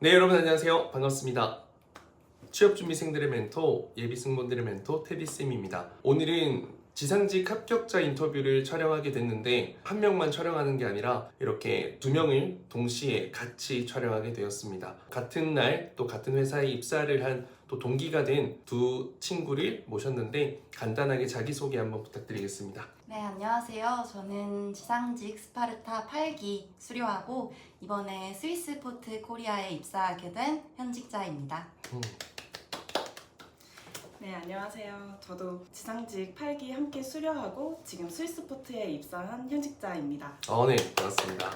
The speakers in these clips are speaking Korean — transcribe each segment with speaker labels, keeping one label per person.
Speaker 1: 네, 여러분 안녕하세요. 반갑습니다. 취업준비생들의 멘토, 예비승무원들의 멘토 테디쌤입니다. 오늘은 지상직 합격자 인터뷰를 촬영하게 됐는데 한 명만 촬영하는 게 아니라 이렇게 두 명을 동시에 같이 촬영하게 되었습니다. 같은 날 또 같은 회사에 입사를 한 또 동기가 된 두 친구를 모셨는데 간단하게 자기소개 한번 부탁드리겠습니다.
Speaker 2: 네, 안녕하세요. 저는 지상직 스파르타 8기 수료하고 이번에 스위스포트 코리아에 입사하게 된 현직자입니다.
Speaker 3: 네, 안녕하세요. 저도 지상직 8기 함께 수료하고 지금 스위스포트에 입사한 현직자입니다.
Speaker 1: 네, 반갑습니다.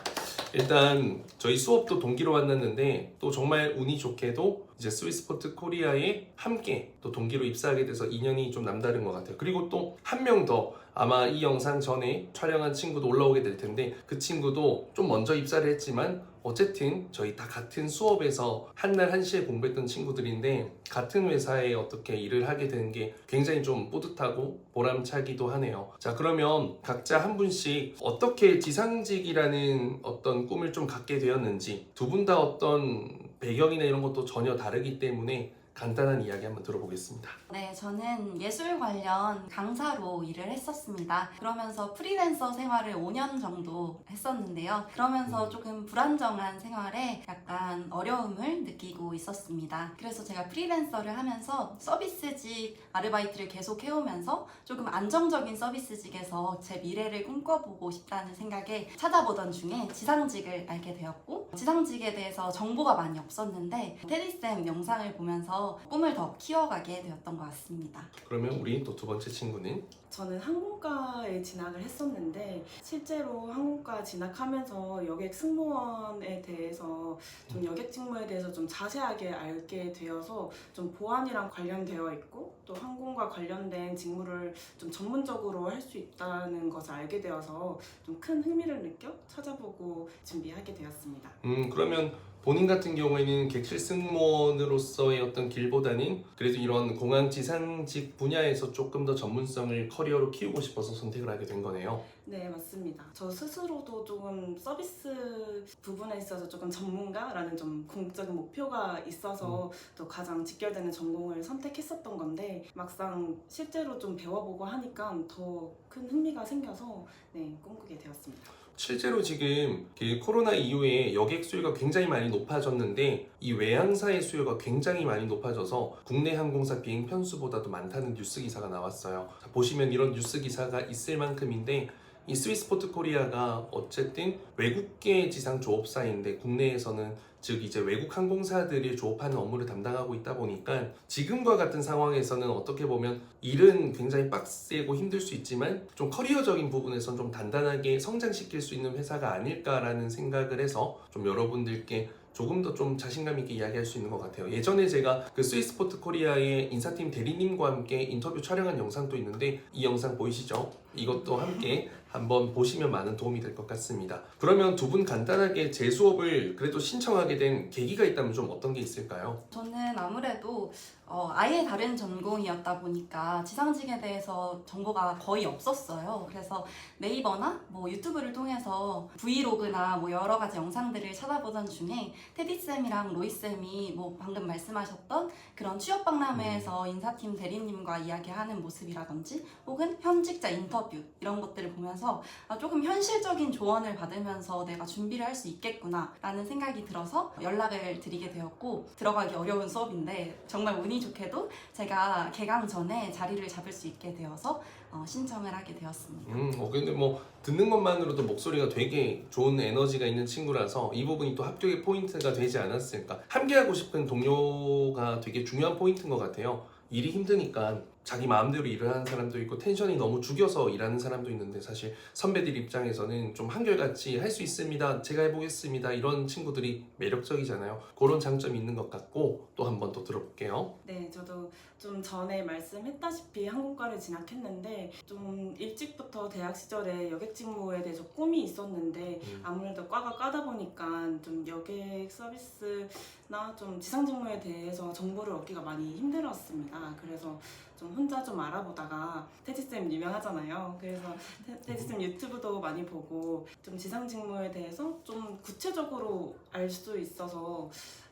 Speaker 1: 일단 저희 수업도 동기로 만났는데 또 정말 운이 좋게도 이제 스위스포트 코리아에 함께 또 동기로 입사하게 돼서 인연이 좀 남다른 것 같아요. 그리고 또 한 명 더 아마 이 영상 전에 촬영한 친구도 올라오게 될 텐데 그 친구도 좀 먼저 입사를 했지만 어쨌든 저희 다 같은 수업에서 한날 한시에 공부했던 친구들인데 같은 회사에 어떻게 일을 하게 되는 게 굉장히 좀 뿌듯하고 보람차기도 하네요. 자, 그러면 각자 한 분씩 어떻게 지상직이라는 어떤 꿈을 좀 갖게 되었는지 두 분 다 어떤 배경이나 이런 것도 전혀 다르기 때문에 간단한 이야기 한번 들어보겠습니다.
Speaker 2: 네, 저는 예술 관련 강사로 일을 했었습니다. 그러면서 프리랜서 생활을 5년 정도 했었는데요. 그러면서 조금 불안정한 생활에 약간 어려움을 느끼고 있었습니다. 그래서 제가 프리랜서를 하면서 서비스직 아르바이트를 계속 해오면서 조금 안정적인 서비스직에서 제 미래를 꿈꿔보고 싶다는 생각에 찾아보던 중에 지상직을 알게 되었고, 지상직에 대해서 정보가 많이 없었는데 테디쌤 영상을 보면서 꿈을 더 키워가게 되었던 것 같습니다.
Speaker 1: 그러면 우리 또 두 번째 친구는
Speaker 3: 저는 항공과에 진학을 했었는데 실제로 항공과 진학하면서 여객 승무원에 대해서 좀 여객 직무에 대해서 좀 자세하게 알게 되어서 좀 보안이랑 관련되어 있고 또 항공과 관련된 직무를 좀 전문적으로 할 수 있다는 것을 알게 되어서 좀 큰 흥미를 느껴 찾아보고 준비하게 되었습니다.
Speaker 1: 그러면 본인 같은 경우에는 객실 승무원으로서의 어떤 길보다는 그래도 이런 공항 지상직 분야에서 조금 더 전문성을 커리어로 키우고 싶어서 선택을 하게 된 거네요.
Speaker 3: 네, 맞습니다. 저 스스로도 조금 서비스 부분에 있어서 조금 전문가라는 좀 궁극적인 목표가 있어서 또 가장 직결되는 전공을 선택했었던 건데 막상 실제로 좀 배워보고 하니까 더 큰 흥미가 생겨서 꿈꾸게 되었습니다.
Speaker 1: 실제로 지금 코로나 이후에 여객 수요가 굉장히 많이 높아졌는데 이 외항사의 수요가 굉장히 많이 높아져서 국내 항공사 비행 편수보다도 많다는 뉴스 기사가 나왔어요. 자, 보시면 이런 뉴스 기사가 있을 만큼인데 이 스위스포트 코리아가 어쨌든 외국계 지상 조업사인데 국내에서는 즉 이제 외국 항공사들이 조업하는 업무를 담당하고 있다 보니까 지금과 같은 상황에서는 어떻게 보면 일은 굉장히 빡세고 힘들 수 있지만 좀 커리어적인 부분에선 좀 단단하게 성장시킬 수 있는 회사가 아닐까라는 생각을 해서 좀 여러분들께 조금 더 좀 자신감 있게 이야기할 수 있는 것 같아요. 예전에 제가 그 스위스포트 코리아의 인사팀 대리님과 함께 인터뷰 촬영한 영상도 있는데 이 영상 보이시죠? 이것도 함께 한번 보시면 많은 도움이 될 것 같습니다. 그러면 두 분 간단하게 제 수업을 그래도 신청하게 된 계기가 있다면 좀 어떤 게 있을까요?
Speaker 2: 저는 아무래도 아예 다른 전공이었다 보니까 지상직에 대해서 정보가 거의 없었어요. 그래서 네이버나 뭐 유튜브를 통해서 브이로그나 뭐 여러 가지 영상들을 찾아보던 중에 테디쌤이랑 로이쌤이 뭐 방금 말씀하셨던 그런 취업박람회에서 인사팀 대리님과 이야기하는 모습이라든지 혹은 현직자 인터뷰 이런 것들을 보면서 조금 현실적인 조언을 받으면서 내가 준비를 할 수 있겠구나 라는 생각이 들어서 연락을 드리게 되었고, 들어가기 어려운 수업인데 정말 운이 좋게도 제가 개강 전에 자리를 잡을 수 있게 되어서 신청을 하게 되었습니다.
Speaker 1: 근데 뭐 듣는 것만으로도 목소리가 되게 좋은 에너지가 있는 친구라서 이 부분이 또 합격의 포인트가 되지 않았을까. 함께하고 싶은 동료가 되게 중요한 포인트인 것 같아요. 일이 힘드니까 자기 마음대로 일을 하는 사람도 있고 텐션이 너무 죽여서 일하는 사람도 있는데 사실 선배들 입장에서는 좀 한결같이 할 수 있습니다, 제가 해보겠습니다 이런 친구들이 매력적이잖아요. 그런 장점이 있는 것 같고 또 한 번 더 들어볼게요.
Speaker 3: 네, 저도 좀 전에 말씀했다시피 항공과를 진학했는데 좀 일찍부터 대학 시절에 여객 직무에 대해서 꿈이 있었는데 아무래도 과가 까다 보니까 좀 여객 서비스나 좀 지상 직무에 대해서 정보를 얻기가 많이 힘들었습니다. 그래서 좀 혼자 좀 알아보다가 테디쌤 유명하잖아요. 그래서 테디쌤 유튜브도 많이 보고 좀 지상 직무에 대해서 좀 구체적으로 알 수 있어서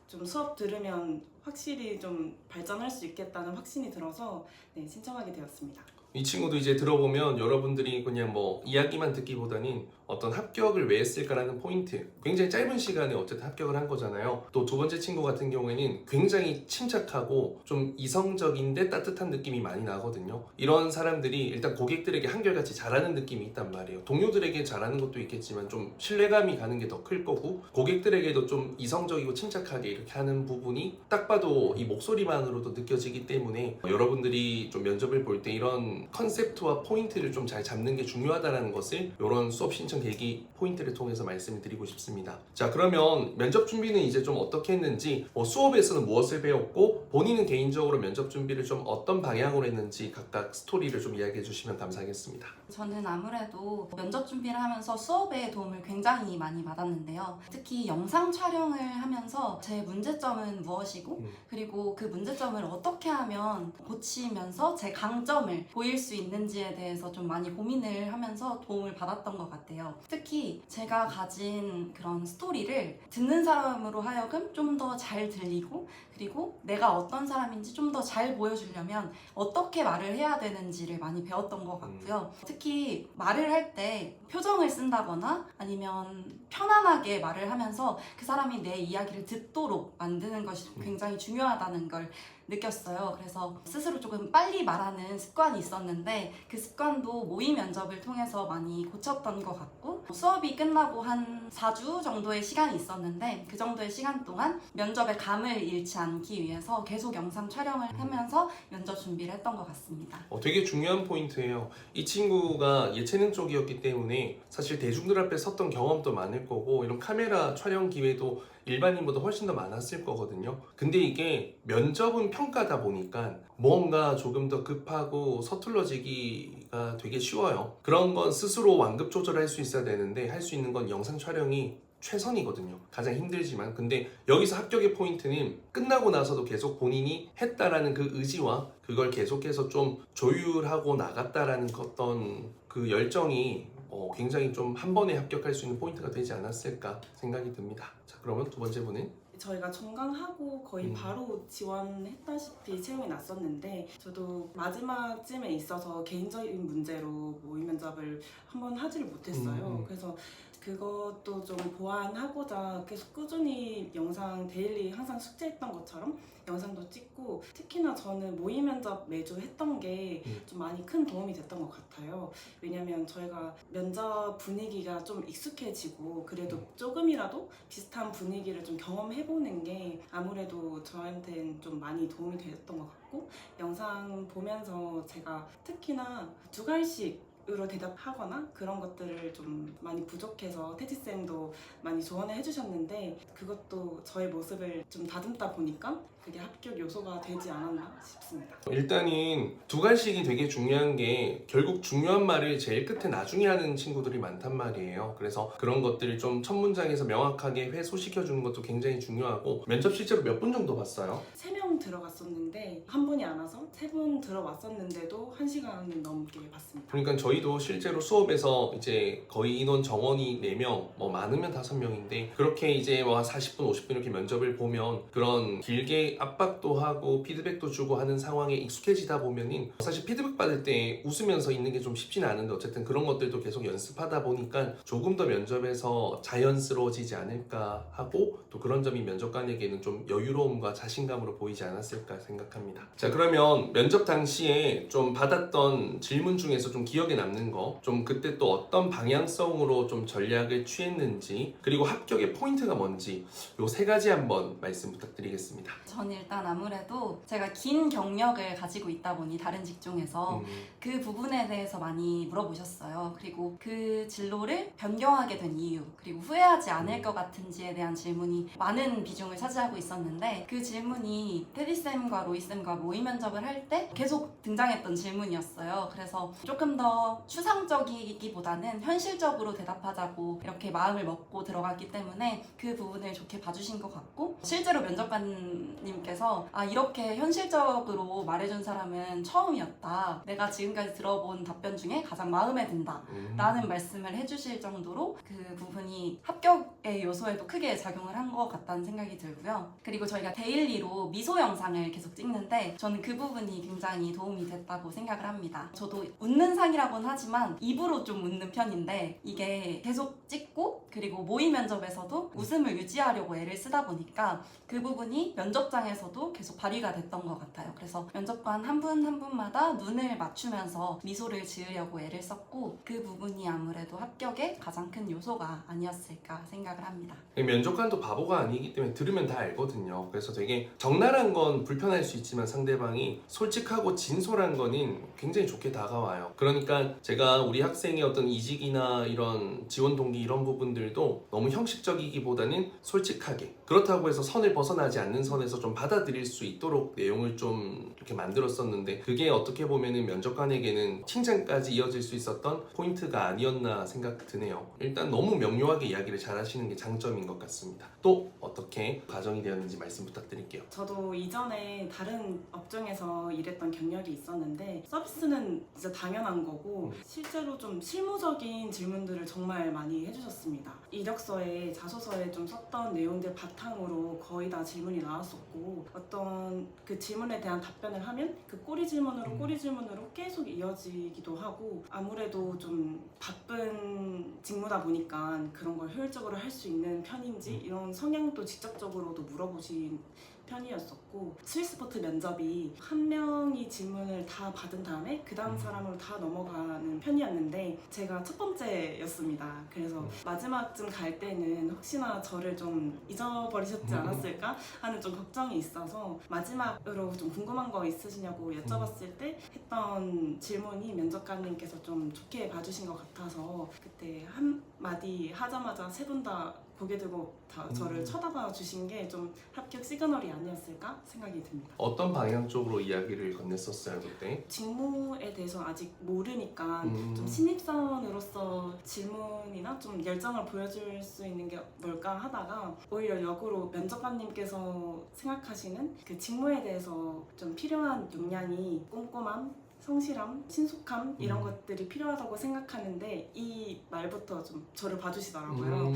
Speaker 3: 좀 수업 들으면 확실히 좀 발전할 수 있겠다는 확신이 들어서 네, 신청하게 되었습니다.
Speaker 1: 이 친구도 이제 들어보면 여러분들이 그냥 뭐 이야기만 듣기보다는 어떤 합격을 왜 했을까라는 포인트, 굉장히 짧은 시간에 어쨌든 합격을 한 거잖아요. 또 두 번째 친구 같은 경우에는 굉장히 침착하고 좀 이성적인데 따뜻한 느낌이 많이 나거든요. 이런 사람들이 일단 고객들에게 한결같이 잘하는 느낌이 있단 말이에요. 동료들에게 잘하는 것도 있겠지만 좀 신뢰감이 가는 게 더 클 거고, 고객들에게도 좀 이성적이고 침착하게 이렇게 하는 부분이 딱 봐도 이 목소리만으로도 느껴지기 때문에 여러분들이 좀 면접을 볼 때 이런 컨셉트와 포인트를 좀 잘 잡는 게 중요하다는 것을 이런 수업 신청 계기 포인트를 통해서 말씀을 드리고 싶습니다. 자, 그러면 면접 준비는 이제 좀 어떻게 했는지, 수업에서는 무엇을 배웠고 본인은 개인적으로 면접 준비를 좀 어떤 방향으로 했는지 각각 스토리를 좀 이야기해 주시면 감사하겠습니다.
Speaker 2: 저는 아무래도 면접 준비를 하면서 수업에 도움을 굉장히 많이 받았는데요. 특히 영상 촬영을 하면서 제 문제점은 무엇이고 그리고 그 문제점을 어떻게 하면 고치면서 제 강점을 보일 수 있는지에 대해서 좀 많이 고민을 하면서 도움을 받았던 것 같아요. 특히 제가 가진 그런 스토리를 듣는 사람으로 하여금 좀 더 잘 들리고, 그리고 내가 어떤 사람인지 좀 더 잘 보여주려면 어떻게 말을 해야 되는지를 많이 배웠던 것 같고요. 특히 말을 할 때 표정을 쓴다거나 아니면 편안하게 말을 하면서 그 사람이 내 이야기를 듣도록 만드는 것이 굉장히 중요하다는 걸 느꼈어요. 그래서 스스로 조금 빨리 말하는 습관이 있었는데 그 습관도 모의 면접을 통해서 많이 고쳤던 것 같고, 수업이 끝나고 한 4주 정도의 시간이 있었는데 그 정도의 시간 동안 면접의 감을 잃지 않기 위해서 계속 영상 촬영을 하면서 면접 준비를 했던 것 같습니다.
Speaker 1: 되게 중요한 포인트예요. 이 친구가 예체능 쪽이었기 때문에 사실 대중들 앞에 섰던 경험도 많을 거고 이런 카메라 촬영 기회도 일반인보다 훨씬 더 많았을 거거든요. 근데 이게 면접은 평가다 보니까 뭔가 조금 더 급하고 서툴러지기가 되게 쉬워요. 그런 건 스스로 완급 조절할 수 있어야 되는데 할 수 있는 건 영상 촬영이 최선이거든요. 가장 힘들지만. 근데 여기서 합격의 포인트는 끝나고 나서도 계속 본인이 했다라는 그 의지와 그걸 계속해서 좀 조율하고 나갔다라는 어떤 그 열정이 굉장히 좀 한 번에 합격할 수 있는 포인트가 되지 않았을까 생각이 듭니다. 자, 그러면 두 번째 분은?
Speaker 3: 저희가 종강하고 거의 바로 지원했다시피 채용이 났었는데, 저도 마지막쯤에 있어서 개인적인 문제로 모의 면접을 한번 하지를 못했어요. 그래서 그것도 좀 보완하고자 계속 꾸준히 영상 데일리 항상 숙제했던 것처럼 영상도 찍고, 특히나 저는 모의 면접 매주 했던 게 좀 많이 큰 도움이 됐던 것 같아요. 왜냐면 저희가 면접 분위기가 좀 익숙해지고 그래도 조금이라도 비슷한 분위기를 좀 경험해보는 게 아무래도 저한테는 좀 많이 도움이 되었던 것 같고, 영상 보면서 제가 특히나 두 갈씩 으로 대답하거나 그런 것들을 좀 많이 부족해서 태지쌤도 많이 조언을 해주셨는데, 그것도 저의 모습을 좀 다듬다 보니까 그게 합격 요소가 되지 않았나 싶습니다.
Speaker 1: 일단은 두 갈씩이 되게 중요한 게, 결국 중요한 말을 제일 끝에 나중에 하는 친구들이 많단 말이에요. 그래서 그런 것들을 좀 첫 문장에서 명확하게 회소시켜주는 것도 굉장히 중요하고, 면접 실제로 몇 분 정도 봤어요?
Speaker 3: 3명 들어갔었는데 한 분이 안 와서 3분 들어왔었는데도 1시간은 넘게 봤습니다.
Speaker 1: 그러니까 저희도 실제로 수업에서 이제 거의 인원 정원이 4명, 뭐 많으면 5명인데 그렇게 이제 뭐 40분, 50분 이렇게 면접을 보면 그런 길게 압박도 하고 피드백도 주고 하는 상황에 익숙해지다 보면은 사실 피드백 받을 때 웃으면서 있는 게 좀 쉽지는 않은데, 어쨌든 그런 것들도 계속 연습하다 보니까 조금 더 면접에서 자연스러워지지 않을까 하고, 또 그런 점이 면접관에게는 좀 여유로움과 자신감으로 보이지 않았을까 생각합니다. 자, 그러면 면접 당시에 좀 받았던 질문 중에서 좀 기억에 남는 거, 좀 그때 또 어떤 방향성으로 좀 전략을 취했는지, 그리고 합격의 포인트가 뭔지, 요 3가지 한번 말씀 부탁드리겠습니다.
Speaker 2: 전 일단 아무래도 제가 긴 경력을 가지고 있다 보니 다른 직종에서 그 부분에 대해서 많이 물어보셨어요. 그리고 그 진로를 변경하게 된 이유, 그리고 후회하지 않을 것 같은지에 대한 질문이 많은 비중을 차지하고 있었는데, 그 질문이 테디쌤과 로이쌤과 모의 면접을 할 때 계속 등장했던 질문이었어요. 그래서 조금 더 더 추상적이기보다는 현실적으로 대답하자고 이렇게 마음을 먹고 들어갔기 때문에 그 부분을 좋게 봐주신 것 같고, 실제로 면접관님께서 이렇게 현실적으로 말해준 사람은 처음이었다. 내가 지금까지 들어본 답변 중에 가장 마음에 든다. 라는 말씀을 해주실 정도로 그 부분이 합격의 요소에도 크게 작용을 한 것 같다는 생각이 들고요. 그리고 저희가 데일리로 미소 영상을 계속 찍는데 저는 그 부분이 굉장히 도움이 됐다고 생각을 합니다. 저도 웃는 상이라고는 하지만 입으로 좀 웃는 편인데 이게 계속 찍고 그리고 모의 면접에서도 웃음을 유지하려고 애를 쓰다 보니까 그 부분이 면접장에서도 계속 발휘가 됐던 것 같아요. 그래서 면접관 한 분 한 분마다 눈을 맞추면서 미소를 지으려고 애를 썼고 그 부분이 아무래도 합격의 가장 큰 요소가 아니었을까 생각을 합니다.
Speaker 1: 면접관도 바보가 아니기 때문에 들으면 다 알거든요. 그래서 되게 적나라한 건 불편할 수 있지만 상대방이 솔직하고 진솔한 거는 굉장히 좋게 다가와요. 그러니까 제가 우리 학생의 어떤 이직이나 이런 지원 동기 이런 부분들도 너무 형식적이기보다는 솔직하게, 그렇다고 해서 선을 벗어나지 않는 선에서 좀 받아들일 수 있도록 내용을 좀 이렇게 만들었었는데 그게 어떻게 보면은 면접관에게는 칭찬까지 이어질 수 있었던 포인트가 아니었나 생각 드네요. 일단 너무 명료하게 이야기를 잘 하시는 게 장점인 것 같습니다. 또 어떻게 과정이 되었는지 말씀 부탁드릴게요.
Speaker 3: 저도 이전에 다른 업종에서 일했던 경력이 있었는데 서비스는 진짜 당연한 거고 실제로 좀 실무적인 질문들을 정말 많이 해주셨습니다. 이력서에 자소서에 좀 썼던 내용들 바탕으로 거의 다 질문이 나왔었고 어떤 그 질문에 대한 답변을 하면 그 꼬리 질문으로 계속 이어지기도 하고 아무래도 좀 바쁜 직무다 보니까 그런 걸 효율적으로 할 수 있는 편인지 이런 성향도 직접적으로도 물어보신 편이었었고 스위스포트 면접이 한 명이 질문을 다 받은 다음에 그 다음 사람으로 다 넘어가는 편이었는데 제가 첫 번째였습니다. 그래서 마지막쯤 갈 때는 혹시나 저를 좀 잊어버리셨지 않았을까 하는 좀 걱정이 있어서 마지막으로 좀 궁금한 거 있으시냐고 여쭤봤을 때 했던 질문이 면접관님께서 좀 좋게 봐주신 것 같아서 그때 한마디 하자마자 세 분 다 고개 들고 저를 쳐다봐 주신 게 좀 합격 시그널이 아니었을까 생각이 듭니다.
Speaker 1: 어떤 방향 쪽으로 이야기를 건넸었어요 그때?
Speaker 3: 직무에 대해서 아직 모르니까 좀 신입사원으로서 질문이나 좀 열정을 보여줄 수 있는 게 뭘까 하다가 오히려 역으로 면접관님께서 생각하시는 그 직무에 대해서 좀 필요한 역량이 꼼꼼함, 성실함, 신속함 이런 것들이 필요하다고 생각하는데 이 말부터 좀 저를 봐주시더라고요.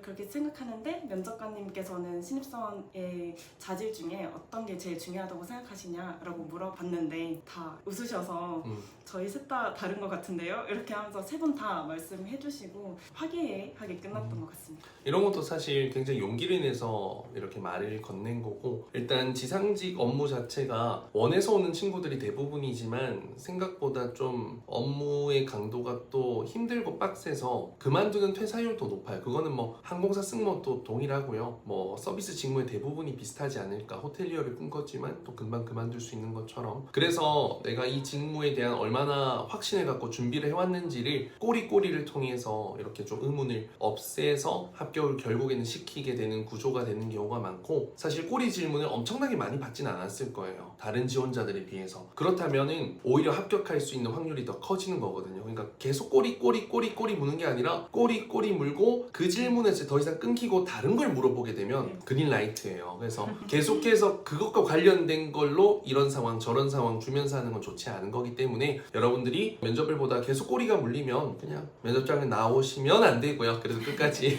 Speaker 3: 그렇게 생각하는데 면접관님께서는 신입사원의 자질 중에 어떤 게 제일 중요하다고 생각하시냐라고 물어봤는데 다 웃으셔서 저희 셋 다 다른 것 같은데요? 이렇게 하면서 세 분 다 말씀해 주시고 화기애애하게 끝났던 것 같습니다.
Speaker 1: 이런 것도 사실 굉장히 용기를 내서 이렇게 말을 건넨 거고 일단 지상직 업무 자체가 원에서 오는 친구들이 대부분이지만 생각보다 좀 업무의 강도가 또 힘들고 빡세서 그만두는 퇴사율도 높아요. 그거는 뭐 항공사 승무원도 동일하고요. 뭐 서비스 직무의 대부분이 비슷하지 않을까. 호텔리어를 꿈꿨지만 또 금방 그만둘 수 있는 것처럼 그래서 내가 이 직무에 대한 얼마나 확신을 갖고 준비를 해왔는지를 꼬리를 통해서 이렇게 좀 의문을 없애서 합격을 결국에는 시키게 되는 구조가 되는 경우가 많고 사실 꼬리 질문을 엄청나게 많이 받진 않았을 거예요. 다른 지원자들에 비해서. 그렇다면은 오히려 합격할 수 있는 확률이 더 커지는 거거든요. 그러니까 계속 꼬리 무는 게 아니라 꼬리 물고 그 질문에서 더 이상 끊기고 다른 걸 물어보게 되면 그린라이트예요. 그래서 계속해서 그것과 관련된 걸로 이런 상황 저런 상황 주면서 하는 건 좋지 않은 거기 때문에 여러분들이 면접을 보다 계속 꼬리가 물리면 그냥 면접장에 나오시면 안 되고요. 그래도 끝까지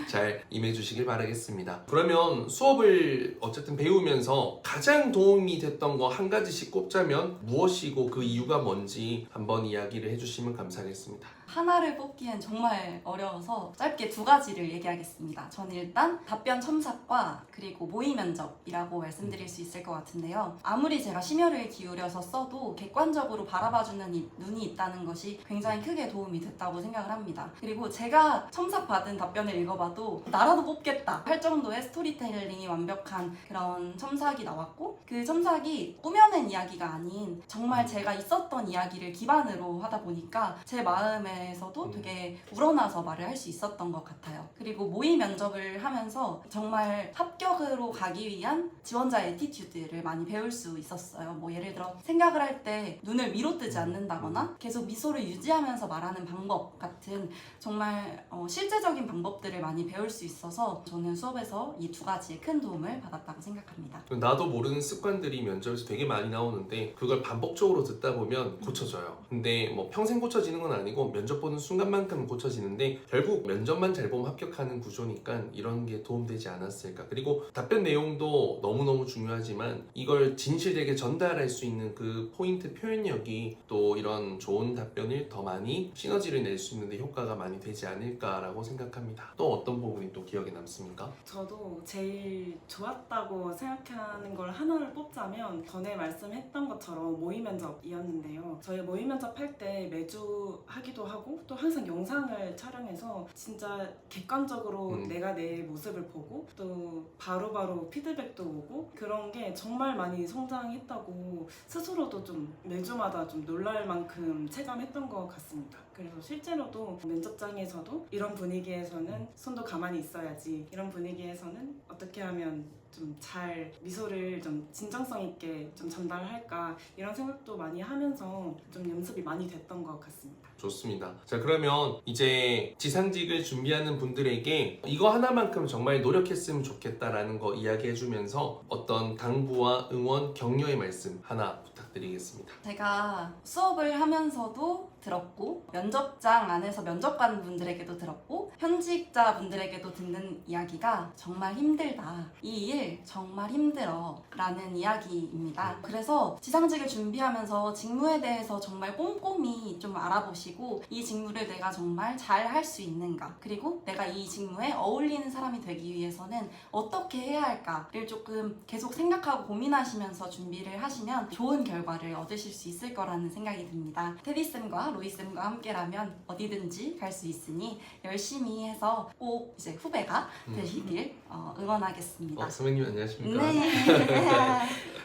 Speaker 1: 잘 임해주시길 바라겠습니다. 그러면 수업을 어쨌든 배우면서 가장 도움이 됐던 거 한 가지씩 꼽자면 무엇이고 그 이유가 뭔지 한번 이야기를 해주시면 감사하겠습니다.
Speaker 2: 하나를 뽑기엔 정말 어려워서 짧게 두 가지를 얘기하겠습니다. 저는 일단 답변 첨삭과 그리고 모의 면접이라고 말씀드릴 수 있을 것 같은데요. 아무리 제가 심혈을 기울여서 써도 객관적으로 바라봐주는 눈이 있다는 것이 굉장히 크게 도움이 됐다고 생각을 합니다. 그리고 제가 첨삭받은 답변을 읽어봐도 나라도 뽑겠다 할 정도의 스토리텔링이 완벽한 그런 첨삭이 나왔고 그 첨삭이 꾸며낸 이야기가 아닌 정말 제가 있었던 이야기를 기반으로 하다 보니까 제 마음에 면접에서도 되게 우러나서 말을 할 수 있었던 것 같아요. 그리고 모의 면접을 하면서 정말 합격으로 가기 위한 지원자의 애티튜드를 많이 배울 수 있었어요. 뭐 예를 들어 생각을 할 때 눈을 위로 뜨지 않는다거나 계속 미소를 유지하면서 말하는 방법 같은 정말 실제적인 방법들을 많이 배울 수 있어서 저는 수업에서 이 두 가지에 큰 도움을 받았다고 생각합니다.
Speaker 1: 나도 모르는 습관들이 면접에서 되게 많이 나오는데 그걸 반복적으로 듣다 보면 고쳐져요. 근데 뭐 평생 고쳐지는 건 아니고 면접 보는 순간만큼 고쳐지는데 결국 면접만 잘 보면 합격하는 구조니까 이런 게 도움되지 않았을까. 그리고 답변 내용도 너무너무 중요하지만 이걸 진실되게 전달할 수 있는 그 포인트 표현력이 또 이런 좋은 답변을 더 많이 시너지를 낼 수 있는데 효과가 많이 되지 않을까라고 생각합니다. 또 어떤 부분이 또 기억에 남습니까?
Speaker 3: 저도 제일 좋았다고 생각하는 걸 하나를 뽑자면 전에 말씀했던 것처럼 모의 면접이었는데요. 저희 모의 면접 할 때 매주 하기도 하고 또 항상 영상을 촬영해서 진짜 객관적으로 내가 내 모습을 보고 또 바로바로 피드백도 오고 그런 게 정말 많이 성장했다고 스스로도 좀 매주마다 좀 놀랄 만큼 체감했던 것 같습니다. 그래서 실제로도 면접장에서도 이런 분위기에서는 손도 가만히 있어야지, 이런 분위기에서는 어떻게 하면 좀 잘 미소를 좀 진정성 있게 좀 전달할까, 이런 생각도 많이 하면서 좀 연습이 많이 됐던 것 같습니다.
Speaker 1: 좋습니다. 자, 그러면 이제 지상직을 준비하는 분들에게 이거 하나만큼 정말 노력했으면 좋겠다라는 거 이야기해주면서 어떤 당부와 응원, 격려의 말씀 하나 부탁드리겠습니다.
Speaker 2: 제가 수업을 하면서도 들었고 면접장 안에서 면접관 분들에게도 들었고 현직자 분들에게도 듣는 이야기가 정말 힘들다, 이 일 정말 힘들어 라는 이야기입니다. 그래서 지상직을 준비하면서 직무에 대해서 정말 꼼꼼히 좀 알아보시고 이 직무를 내가 정말 잘 할 수 있는가, 그리고 내가 이 직무에 어울리는 사람이 되기 위해서는 어떻게 해야 할까를 조금 계속 생각하고 고민하시면서 준비를 하시면 좋은 결과를 얻으실 수 있을 거라는 생각이 듭니다. 테디쌤과 로이쌤과 함께라면 어디든지 갈 수 있으니 열심히 해서 꼭 이제 후배가 되시길 응원하겠습니다.
Speaker 1: 선배님 안녕하십니까?
Speaker 2: 네.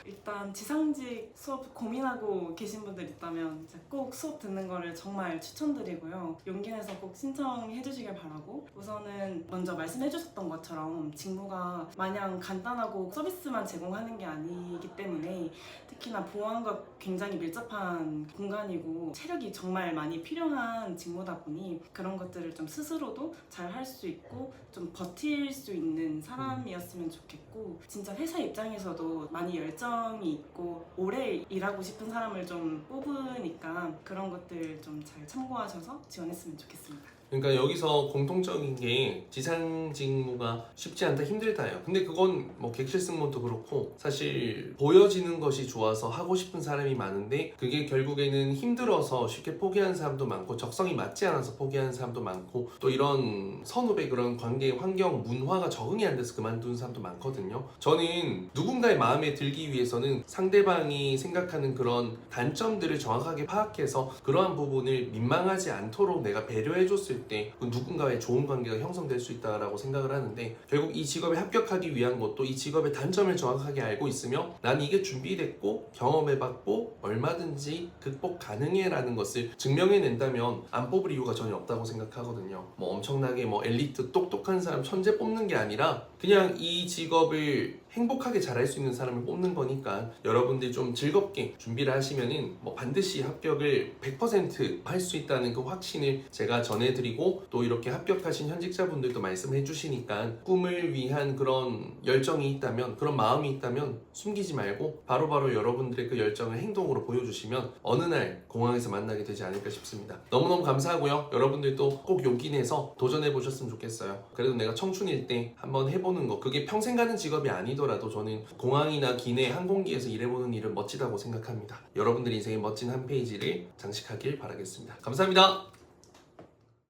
Speaker 3: 일단 지상직 수업 고민하고 계신 분들 있다면 꼭 수업 듣는 거를 정말 추천드리고요. 용기 내서 꼭 신청해 주시길 바라고, 우선은 먼저 말씀해 주셨던 것처럼 직무가 마냥 간단하고 서비스만 제공하는 게 아니기 때문에 특히나 보안과 굉장히 밀접한 공간이고 체력이 정말 많이 필요한 직무다 보니 그런 것들을 좀 스스로도 잘 할 수 있고 좀 버틸 수 있는 사람이었으면 좋겠고, 진짜 회사 입장에서도 많이 열정이 있고 오래 일하고 싶은 사람을 좀 뽑으니까 그런 것들 좀 잘 참고하셔서 지원했으면 좋겠습니다.
Speaker 1: 그러니까 여기서 공통적인 게 지상 직무가 쉽지 않다, 힘들다예요. 근데 그건 뭐 객실승무원도 그렇고 사실 보여지는 것이 좋아서 하고 싶은 사람이 많은데 그게 결국에는 힘들어서 쉽게 포기하는 사람도 많고 적성이 맞지 않아서 포기하는 사람도 많고 또 이런 선후배 그런 관계 환경 문화가 적응이 안 돼서 그만두는 사람도 많거든요. 저는 누군가의 마음에 들기 위해서는 상대방이 생각하는 그런 단점들을 정확하게 파악해서 그러한 부분을 민망하지 않도록 내가 배려해줬을 때 누군가의 좋은 관계가 형성될 수 있다고 생각을 하는데, 결국 이 직업에 합격하기 위한 것도 이 직업의 단점을 정확하게 알고 있으며 난 이게 준비됐고 경험해봤고 얼마든지 극복 가능해 라는 것을 증명해낸다면 안 뽑을 이유가 전혀 없다고 생각하거든요. 뭐 엄청나게 뭐 엘리트 똑똑한 사람 천재 뽑는 게 아니라 그냥 이 직업을 행복하게 잘할 수 있는 사람을 뽑는 거니까 여러분들 좀 즐겁게 준비를 하시면은 뭐 반드시 합격을 100% 할 수 있다는 그 확신을 제가 전해드리고, 또 이렇게 합격하신 현직자분들도 말씀해 주시니까 꿈을 위한 그런 열정이 있다면, 그런 마음이 있다면 숨기지 말고 바로바로 여러분들의 그 열정을 행동으로 보여주시면 어느 날 공항에서 만나게 되지 않을까 싶습니다. 너무너무 감사하고요. 여러분들도 꼭 용기 내서 도전해 보셨으면 좋겠어요. 그래도 내가 청춘일 때 한번 해보는 거, 그게 평생 가는 직업이 아니더라도 저는 공항이나 기내 항공기에서 일해보는 일은 멋지다고 생각합니다. 여러분들 인생의 멋진 한 페이지를 장식하길 바라겠습니다. 감사합니다.